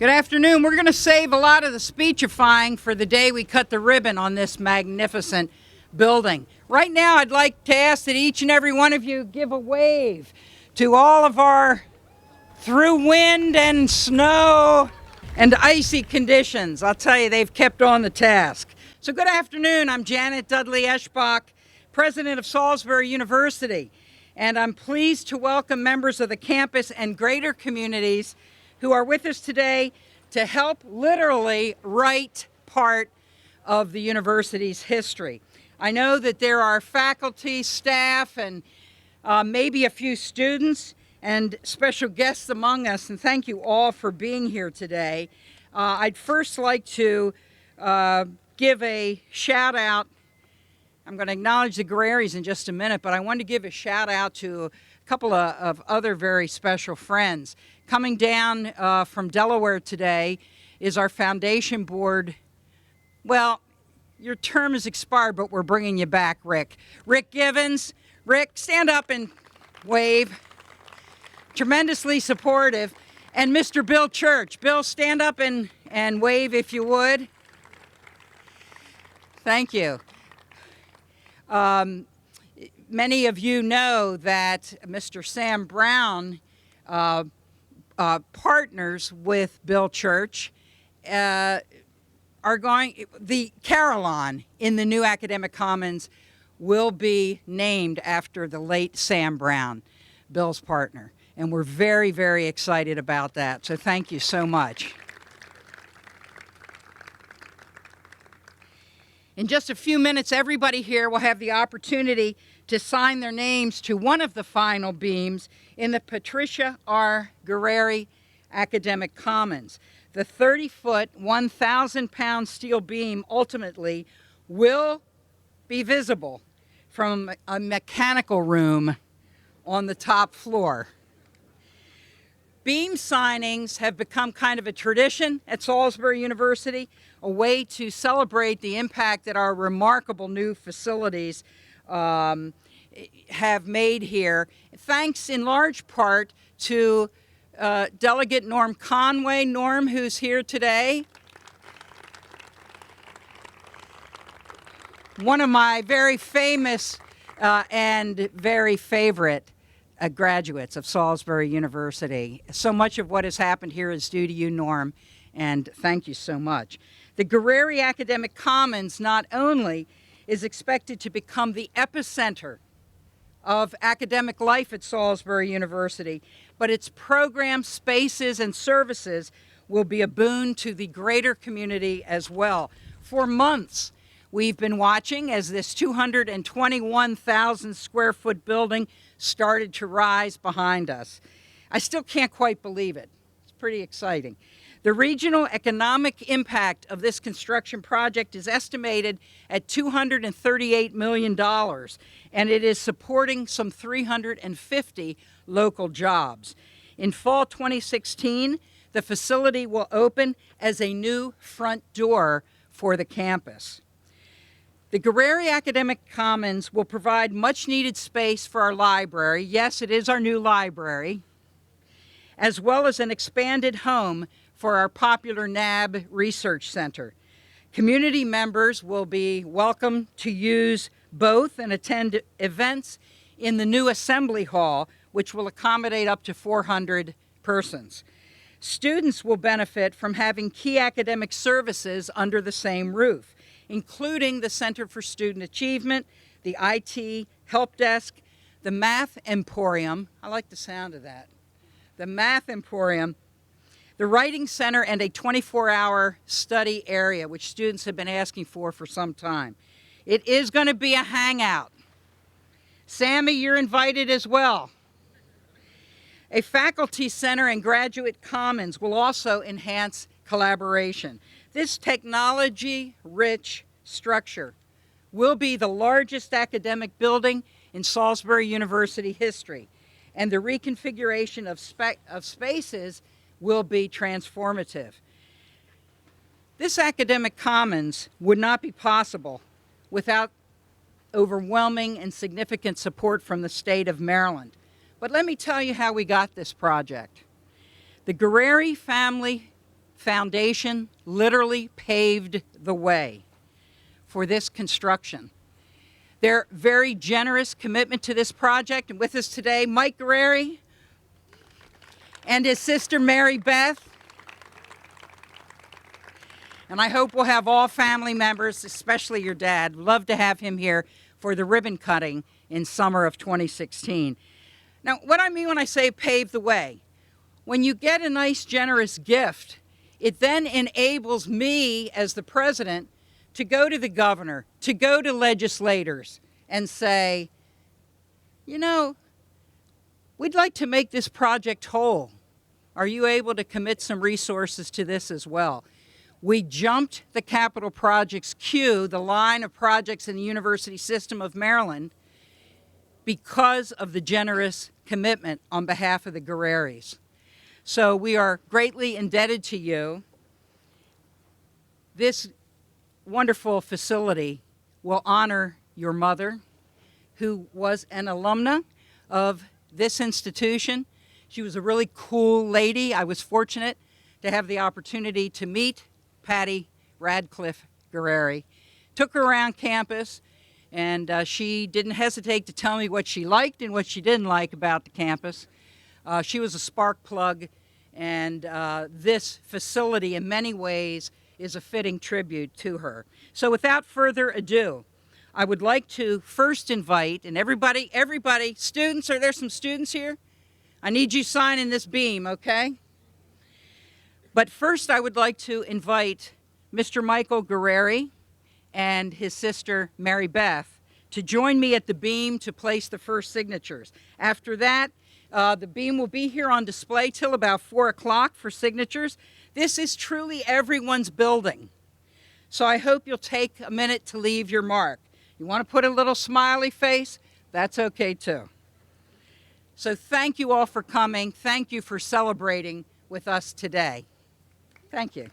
Good afternoon. We're going to save a lot of the speechifying for the day we cut the ribbon on this magnificent building. Right now, I'd like to ask that each and every one of you give a wave to all of our, through wind and snow and icy conditions. I'll tell you, they've kept on the task. So good afternoon. I'm Janet Dudley Eschbach, president of Salisbury University, and I'm pleased to welcome members of the campus and greater communities who are with us today to help literally write part of the university's history. I know that there are faculty, staff, and maybe a few students and special guests among us, and thank you all for being here today. I'd first like to give a shout out. I'm going to acknowledge the Guerrieris in just a minute, but I want to give a shout out to a couple of other very special friends. Coming down from Delaware today is our foundation board. Well, your term is expired, but we're bringing you back, Rick. Rick Givens. Rick, stand up and wave. Tremendously supportive. And Mr. Bill Church. Bill, stand up and wave if you would. Thank you. Many of you know that Mr. Sam Brown partners with Bill Church, the Carillon in the new Academic Commons will be named after the late Sam Brown, Bill's partner. And we're very, very excited about that. So thank you so much. In just a few minutes, everybody here will have the opportunity to sign their names to one of the final beams in the Patricia R. Guerrieri Academic Commons. The 30-foot, 1,000-pound steel beam ultimately will be visible from a mechanical room on the top floor. Beam signings have become kind of a tradition at Salisbury University, a way to celebrate the impact that our remarkable new facilities have made here, thanks in large part to Delegate Norm Conway. Norm, who's here today. One of my very famous and very favorite graduates of Salisbury University. So much of what has happened here is due to you, Norm, and thank you so much. The Guerrieri Academic Commons not only is expected to become the epicenter of academic life at Salisbury University, but its programs, spaces, and services will be a boon to the greater community as well. For months, we've been watching as this 221,000 square foot building started to rise behind us. I still can't quite believe it. It's pretty exciting. The regional economic impact of this construction project is estimated at $238 million, and it is supporting some 350 local jobs. In fall 2016, the facility will open as a new front door for the campus. The Guerrieri Academic Commons will provide much-needed space for our library. Yes, it is our new library, as well as an expanded home for our popular NAB Research Center. Community members will be welcome to use both and attend events in the new Assembly Hall, which will accommodate up to 400 persons. Students will benefit from having key academic services under the same roof, including the Center for Student Achievement, the IT Help Desk, the Math Emporium, I like the sound of that, the Math Emporium, the Writing Center, and a 24-hour study area, which students have been asking for some time. It is going to be a hangout. Sammy, you're invited as well. A faculty center and graduate commons will also enhance collaboration. This technology-rich structure will be the largest academic building in Salisbury University history, and the reconfiguration of spaces will be transformative. This academic commons would not be possible without overwhelming and significant support from the state of Maryland. But let me tell you how we got this project. The Guerrieri family Foundation literally paved the way for this construction. Their very generous commitment to this project, and with us today, Mike Guerrieri and his sister Mary Beth. And I hope we'll have all family members, especially your dad. Love to have him here for the ribbon cutting in summer of 2016. Now, what I mean when I say pave the way, when you get a nice, generous gift, it then enables me as the president to go to the governor, to go to legislators and say, you know, we'd like to make this project whole. Are you able to commit some resources to this as well? We jumped the capital projects queue, the line of projects in the University System of Maryland, because of the generous commitment on behalf of the Guerrieris. So we are greatly indebted to you. This wonderful facility will honor your mother, who was an alumna of this institution. She was a really cool lady. I was fortunate to have the opportunity to meet Patty Radcliffe Guerrieri. Took her around campus, and she didn't hesitate to tell me what she liked and what she didn't like about the campus. She was a spark plug, and this facility in many ways is a fitting tribute to her. So without further ado, I would like to first invite, and everybody, students, are there some students here? I need you signing this beam, okay? But first I would like to invite Mr. Michael Guerrieri and his sister Mary Beth to join me at the beam to place the first signatures. After that, the beam will be here on display till about 4 o'clock for signatures. This is truly everyone's building. So I hope you'll take a minute to leave your mark. You want to put a little smiley face? That's okay too. So thank you all for coming. Thank you for celebrating with us today. Thank you.